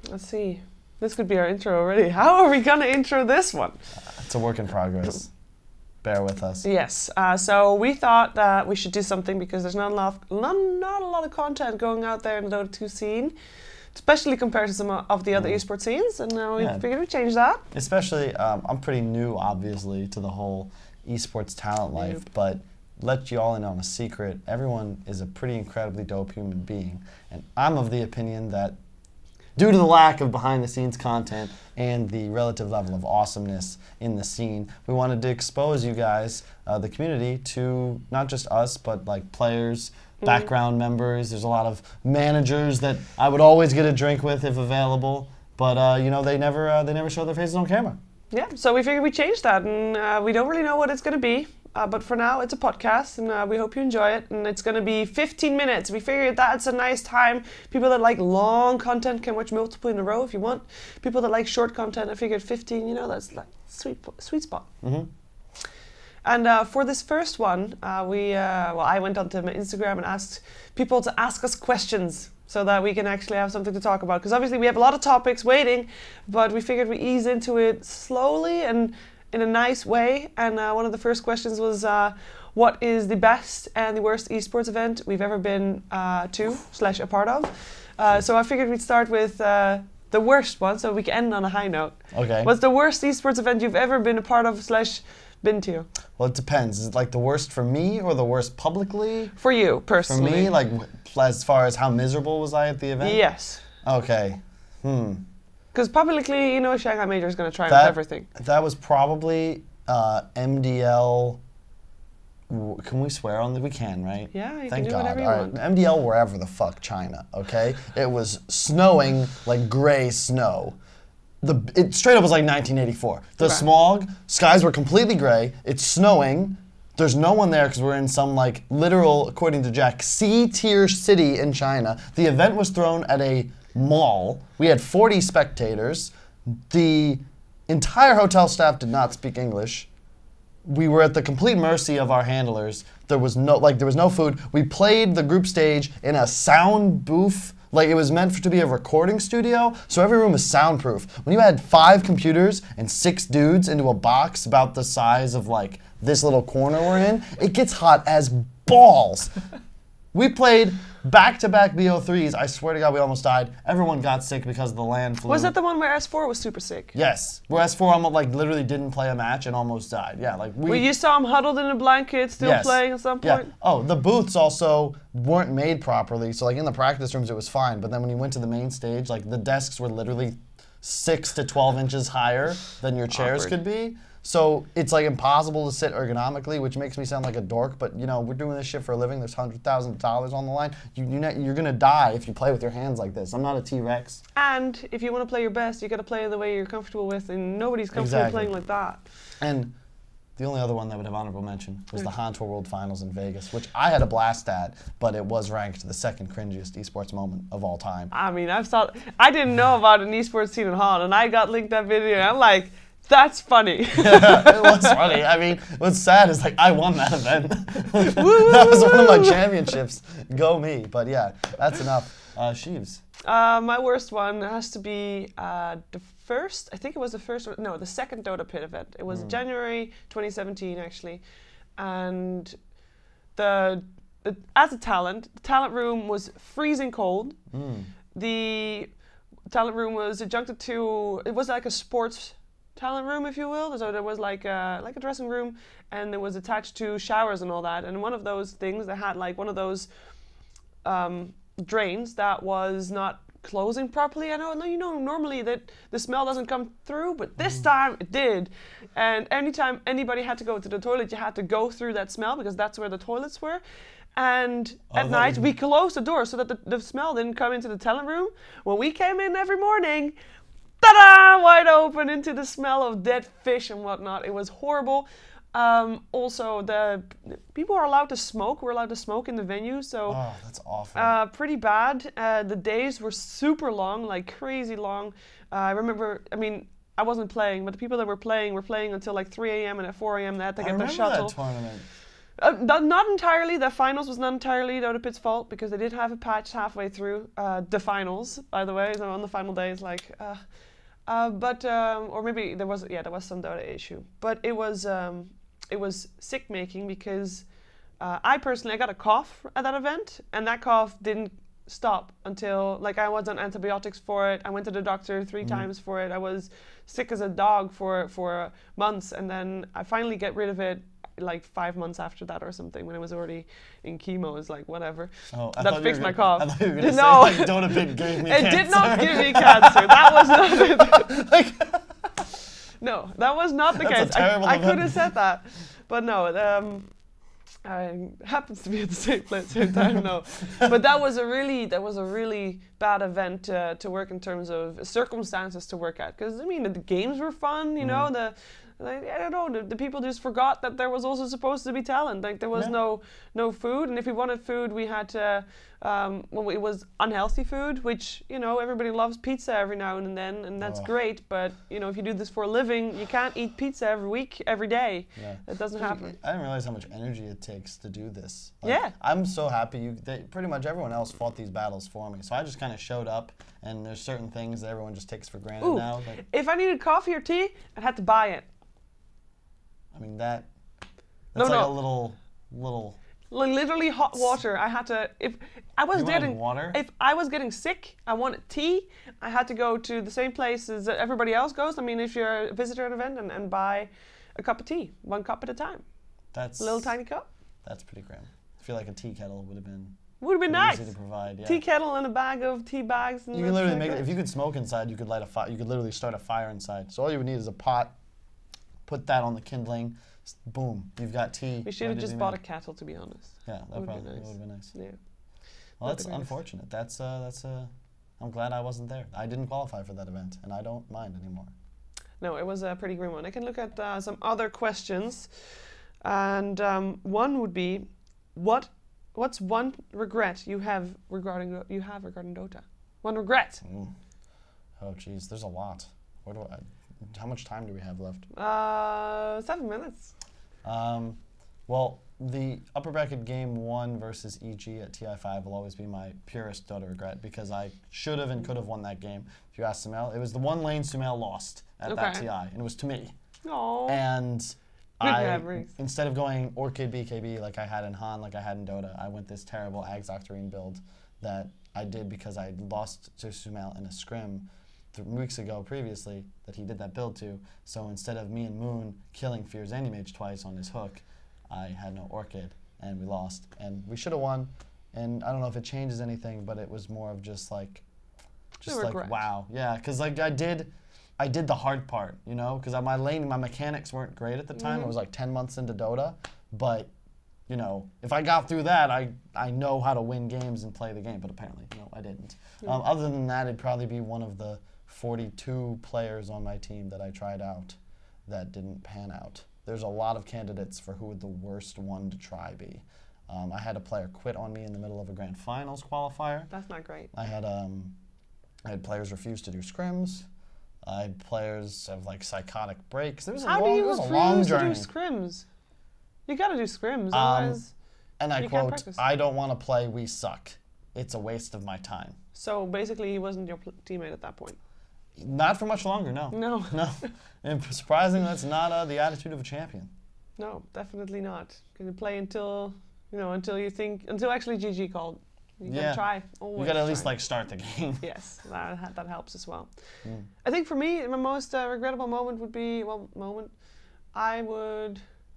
Let's see. This could be our intro already. How are we going to intro this one? It's a work in progress. Bear with us. Yes. So we thought that we should do something because there's not a lot of content going out there in the Dota 2 scene, especially compared to some of the other esports scenes. And now we figured we'd change that. Especially, I'm pretty new, obviously, to the whole esports talent life, but let you all in on a secret. Everyone is a pretty incredibly dope human being. And I'm of the opinion that due to the lack of behind-the-scenes content and the relative level of awesomeness in the scene, we wanted to expose you guys, the community, to not just us, but like players, background members. There's a lot of managers that I would always get a drink with if available, but you know, they never show their faces on camera. Yeah, so we figured we'd change that, and we don't really know what it's going to be. But for now, it's a podcast, and we hope you enjoy it. And it's going to be 15 minutes. We figured that's a nice time. People that like long content can watch multiple in a row if you want. People that like short content, I figured 15, you know, that's like sweet spot. And for this first one, I went onto my Instagram and asked people to ask us questions so that we can actually have something to talk about. Because obviously we have a lot of topics waiting, but we figured we'd ease into it slowly and in a nice way. And one of the first questions was, what is the best and the worst esports event we've ever been to/a part of? So I figured we'd start with the worst one, so we can end on a high note. Okay. What's the worst esports event you've ever been a part of/been to? Well, it depends. Is it like the worst for me or the worst publicly? For you, personally. For me, like as far as how miserable was I at the event? Yes. Okay. Because publicly, you know, Shanghai Major is going to try with everything. That was probably MDL. Can we swear on that? We can, right? Yeah, you Thank can do God. whatever you want. MDL wherever the fuck China, okay? It was snowing like gray snow. It straight up was like 1984. The smog, skies were completely gray, it's snowing, there's no one there because we're in some like literal, according to Jack, C-tier city in China. The event was thrown at a mall. We had 40 spectators. The entire hotel staff did not speak English. We were at the complete mercy of our handlers. There was no food. We played the group stage in a sound booth. Like it was meant to be a recording studio, so every room was soundproof. When you had 5 computers and 6 dudes into a box about the size of like this little corner we're in, it gets hot as balls. We played back-to-back BO3s. I swear to God, we almost died. Everyone got sick because of the land flu. Was that the one where S4 was super sick? Yes. Where S4 almost, like, literally didn't play a match and almost died. Yeah, like Well, you saw him huddled in a blanket, still playing at some point? Yeah. Oh, the booths also weren't made properly. So, like, in the practice rooms, it was fine. But then when you went to the main stage, like, the desks were literally 6 to 12 inches higher than your chairs could be. So it's like impossible to sit ergonomically, which makes me sound like a dork, but you know, we're doing this shit for a living. There's $100,000 on the line. You're gonna die if you play with your hands like this. I'm not a T-Rex. And if you want to play your best, you gotta play the way you're comfortable with, and nobody's comfortable playing like that. And the only other one that would have honorable mention was the Han Tour World Finals in Vegas, which I had a blast at, but it was ranked the second cringiest esports moment of all time. I mean, I didn't know about an esports scene in Han, and I got linked that video, and I'm like, that's funny. It was funny. I mean, what's sad is like I won that event. That was one of my championships. Go me. But yeah, that's enough. Sheeves. My worst one has to be the first. I think it was the first. No, the second Dota Pit event. It was January 2017 actually, and as a talent, the talent room was freezing cold. The talent room was adjuncted to. It was like a sports talent room, if you will. So there was like a dressing room, and it was attached to showers and all that. And one of those things, they had like one of those drains that was not closing properly. I know, you know, normally that the smell doesn't come through, but this time it did. And anytime anybody had to go to the toilet, you had to go through that smell because that's where the toilets were. And at night, we closed the door so that the smell didn't come into the talent room. When we came in every morning, ta-da! Wide open into the smell of dead fish and whatnot. It was horrible. Also, the people are allowed to smoke. We're allowed to smoke in the venue, so that's awful. Pretty bad. The days were super long, like crazy long. I remember. I mean, I wasn't playing, but the people that were playing until like 3 a.m. and at 4 a.m. they had to get their shuttle. That tournament. Not entirely. The finals was not entirely Dota Pit's fault because they did have a patch halfway through the finals. By the way, so on the final days, like, or maybe there was some Dota issue, but it was sick making because I personally got a cough at that event, and that cough didn't stop until like I was on antibiotics for it. I went to the doctor 3 times for it. I was sick as a dog for months, and then I finally get rid of it like 5 months after that or something when I was already in chemo. It's like whatever. Oh, that fixed my cough. I thought you were gonna say like Dota Pit gave me cancer. It did not give me cancer. That was not it. No, that was not the case. I could have said that, but no. Happens to be at the same place, same time. No, but that was a really bad event to work in terms of circumstances to work at. Because I mean, the games were fun, you know. I don't know. The people just forgot that there was also supposed to be talent. Like there was no food, and if we wanted food, we had to. Well, it was unhealthy food, which you know everybody loves pizza every now and then, and that's great. But you know, if you do this for a living, you can't eat pizza every week, every day. Yeah. That doesn't happen. I didn't realize how much energy it takes to do this. Like, yeah. I'm so happy. Pretty much everyone else fought these battles for me, so I just kind of showed up. And there's certain things that everyone just takes for granted now. Like, if I needed coffee or tea, I'd have to buy it. I mean that's like a little. Like literally hot water. I had to if I was getting sick, I wanted tea. I had to go to the same places that everybody else goes. I mean, if you're a visitor at an event and buy a cup of tea, 1 cup at a time. That's a little tiny cup. That's pretty grim. I feel like a tea kettle would have been. Nice. Easy to provide. Yeah. Tea kettle and a bag of tea bags. And you can literally make it. If you could smoke inside, you could light a fire. You could literally start a fire inside. So all you would need is a pot. Put that on the kindling. Boom, you've got tea. We should have just bought a kettle, to be honest. Yeah, that would have been nice. Yeah. Well, that's unfortunate. That's I'm glad I wasn't there. I didn't qualify for that event, and I don't mind anymore. No, it was a pretty grim one. I can look at some other questions, and one would be, what's one regret you have regarding Dota? One regret. Oh, geez, there's a lot. How much time do we have left? 7 minutes. Well, the upper bracket game 1 versus EG at TI5 will always be my purest Dota regret because I should have and could have won that game. If you ask Sumail, it was the one lane Sumail lost at that TI, and it was to me. Aww. And instead of going Orchid BKB like I had in Han, like I had in Dota, I went this terrible Ags Octarine build that I did because I lost to Sumail in a scrim 3 weeks ago previously that he did that build to. So instead of me and Moon killing Fear's Anti-Mage twice on his hook, I had no Orchid and we lost. And we should have won. And I don't know if it changes anything, but it was more of just like wow. Yeah, because like I did the hard part, you know, because my mechanics weren't great at the time. It was like 10 months into Dota, but you know, if I got through that, I know how to win games and play the game, but apparently, no, I didn't. Other than that, it'd probably be one of the 42 players on my team that I tried out that didn't pan out. There's a lot of candidates for who would the worst one to try be. I had a player quit on me in the middle of a grand finals qualifier. That's not great. I had players refuse to do scrims. I had players have like psychotic breaks. There was a long journey. How do you refuse to do scrims? You gotta do scrims, otherwise and I quote, I don't want to play, we suck. It's a waste of my time. So basically he wasn't your teammate at that point? Not for much longer, no. No. No. And surprisingly, that's not the attitude of a champion. No, definitely not. Can you play until actually GG called? You gotta try. Always you gotta at least like start the game. Yes, that helps as well. I think for me, my most regrettable moment would be,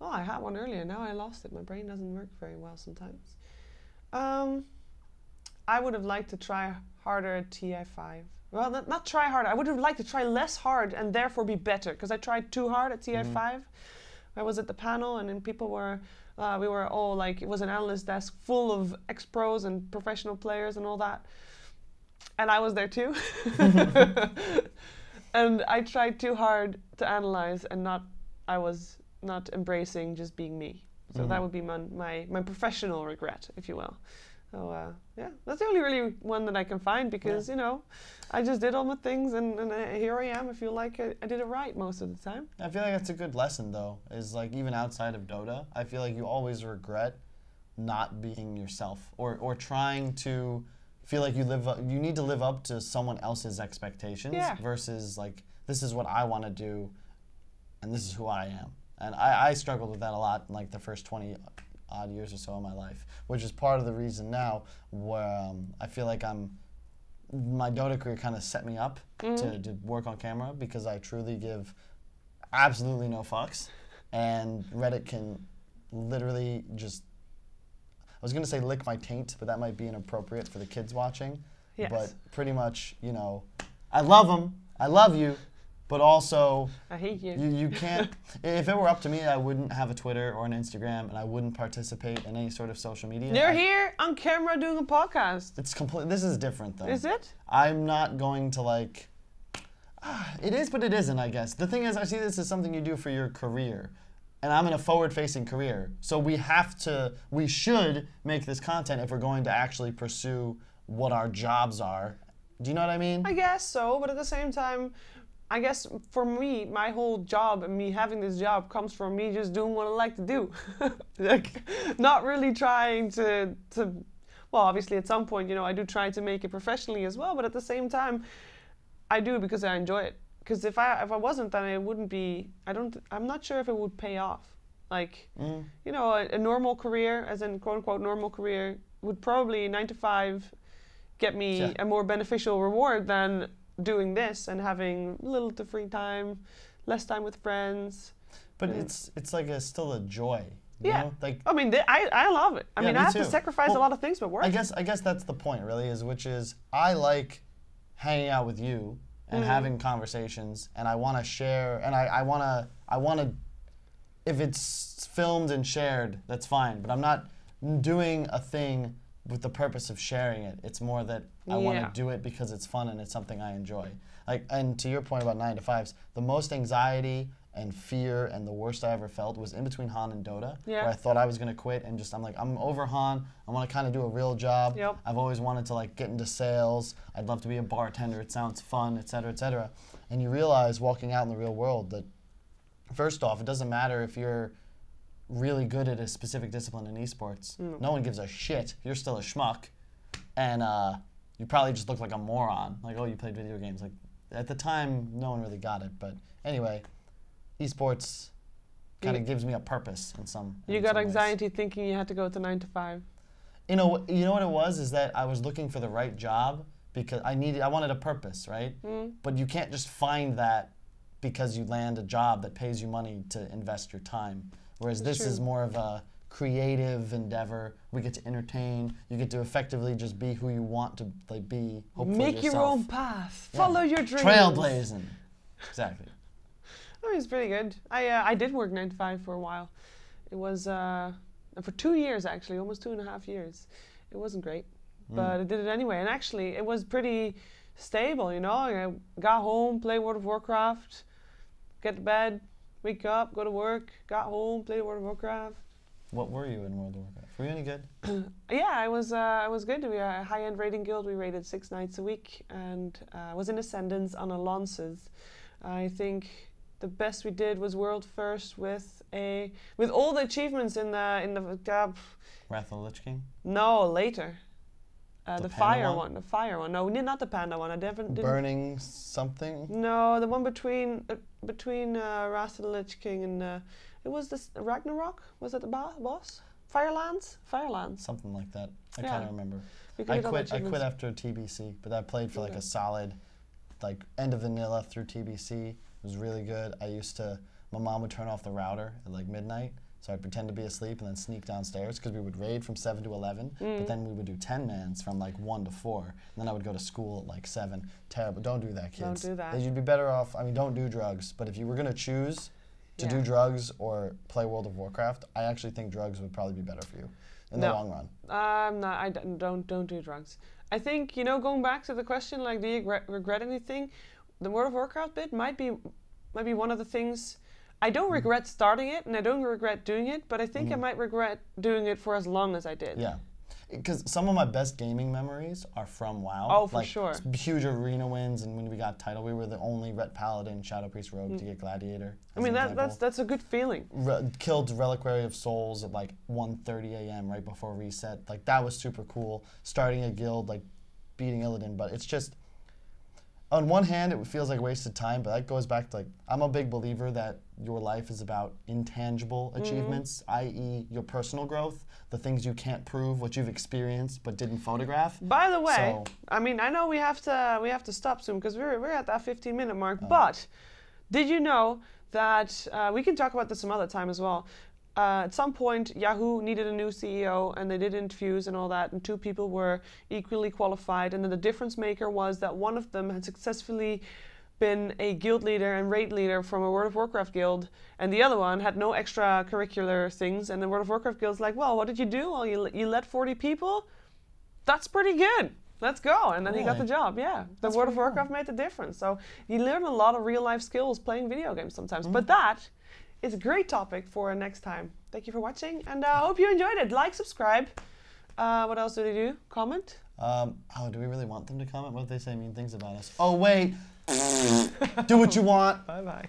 I had one earlier, now I lost it. My brain doesn't work very well sometimes. I would have liked to try harder at TI5. Well, not try harder. I would have liked to try less hard and therefore be better, because I tried too hard at TI5. I was at the panel and then people were, we were all like, it was an analyst desk full of ex-pros and professional players and all that. And I was there too. And I tried too hard to analyze and I was not embracing just being me. So that would be my professional regret, if you will. So yeah, that's the only really one that I can find because you know, I just did all my things and here I am. I feel like I did it right most of the time. I feel like that's a good lesson though. Is like even outside of Dota, I feel like you always regret not being yourself or trying to feel like you need to live up to someone else's expectations versus like this is what I want to do and this is who I am. And I struggled with that a lot in like the first 20 odd years or so of my life, which is part of the reason now where I feel like my Dota career kind of set me up to work on camera because I truly give absolutely no fucks, and Reddit can literally just, I was going to say lick my taint, but that might be inappropriate for the kids watching. Yes. But pretty much, you know, I love them, I love you, but also I hate you. You can't, if it were up to me, I wouldn't have a Twitter or an Instagram and I wouldn't participate in any sort of social media. You're here on camera doing a podcast. It's complete. This is different though. Is it? I'm not going to like, it is, but it isn't, I guess. The thing is, I see this as something you do for your career. And I'm in a forward-facing career. So we should make this content if we're going to actually pursue what our jobs are. Do you know what I mean? I guess so, but at the same time, I guess for me, my whole job and me having this job comes from me just doing what I like to do. Like, not really trying to, well, obviously at some point, you know, I do try to make it professionally as well, but at the same time, I do it because I enjoy it. Because if I wasn't, then it wouldn't be, I'm not sure if it would pay off. Like, you know, a normal career, as in quote unquote normal career, would probably 9 to 5 get me a more beneficial reward than doing this and having little to free time, less time with friends. But it's like still a joy. You know? Like, I mean, I love it. I mean, I have to sacrifice a lot of things, but work. I guess that's the point, really, which is I like hanging out with you and having conversations, and I want to share, and I want to, if it's filmed and shared, that's fine. But I'm not doing a thing with the purpose of sharing it. It's more that I want to do it because it's fun and it's something I enjoy. Like, and to your point about 9 to 5s, the most anxiety and fear and the worst I ever felt was in between Han and Dota, where I thought I was going to quit and just, I'm like, I'm over Han, I want to kind of do a real job. I've always wanted to like get into sales, I'd love to be a bartender, it sounds fun, etc., etc. And you realize walking out in the real world that, first off, it doesn't matter if you're really good at a specific discipline in esports. No one gives a shit. You're still a schmuck. And you probably just look like a moron. Like, oh, you played video games. Like, at the time, no one really got it. But anyway, esports kind of gives me a purpose in some You got anxiety thinking you had to go to 9 to 5. You know what it was? Is that I was looking for the right job because I wanted a purpose, right? But you can't just find that because you land a job that pays you money to invest your time. Whereas this is more of a creative endeavor. We get to entertain. You get to effectively just be who you want to be. Hopefully Make yourself. your own path. Follow your dreams. Trailblazing. Exactly. Oh, it was pretty good. I did work 9 to 5 for a while. It was for 2 years actually, almost 2.5 years. It wasn't great, but I did it anyway. And actually, it was pretty stable. You know, I got home, played World of Warcraft, get to bed, wake up, go to work, got home, played World of Warcraft. What were you in World of Warcraft? Were you any good? Yeah, I was good. We had a high-end raiding guild. We raided 6 nights a week, and was in Ascendance on a Lancers. I think the best we did was world first with all the achievements in the Wrath of the Lich King? No, later. The fire one? one. The fire one. No, not the panda one. I didn't. Burning something? No, the one between Wrath of the Lich King and it was this Ragnarok. Was that the boss? Firelands. Something like that. I can't remember. I quit after TBC, but I played for like a solid, like end of vanilla through TBC. It was really good. My mom would turn off the router at like midnight. So I'd pretend to be asleep and then sneak downstairs because we would raid from 7 to 11, but then we would do 10-mans from like 1 to 4. And then I would go to school at like 7. Terrible. Don't do that, kids. Don't do that. You'd be better off, don't do drugs, but if you were going to choose to do drugs or play World of Warcraft, I actually think drugs would probably be better for you in the long run. I don't do drugs. I think, going back to the question, like, do you regret anything? The World of Warcraft bit might be one of the things. I don't regret starting it, and I don't regret doing it, but I think I might regret doing it for as long as I did. Yeah. because some of my best gaming memories are from WoW. Oh, for sure. Huge arena wins, and when we got title, we were the only Ret Paladin, Shadow Priest Rogue to get Gladiator. I mean, that's a good feeling. Killed Reliquary of Souls at like 1:30 a.m. right before reset. Like, that was super cool. Starting a guild, like beating Illidan, but it's just, on one hand, it feels like wasted time, but that goes back to, like, I'm a big believer that your life is about intangible achievements, i.e. your personal growth, the things you can't prove, what you've experienced but didn't photograph. By the way, I mean, I know we have to stop soon because we're at that 15-minute mark, but did you know that, we can talk about this some other time as well, at some point, Yahoo needed a new CEO, and they did interviews and all that, and 2 people were equally qualified, and then the difference maker was that one of them had successfully been a guild leader and raid leader from a World of Warcraft guild, and the other one had no extracurricular things, and the World of Warcraft guild's like, well, what did you do? Well, you led 40 people? That's pretty good. Let's go. And then he got the job, yeah. The World of Warcraft made the difference. So you learn a lot of real-life skills playing video games sometimes, but that is a great topic for next time. Thank you for watching, and I hope you enjoyed it. Like, subscribe. What else do they do? Comment? Do we really want them to comment? What if they say mean things about us? Oh, wait. Do what you want. Bye-bye.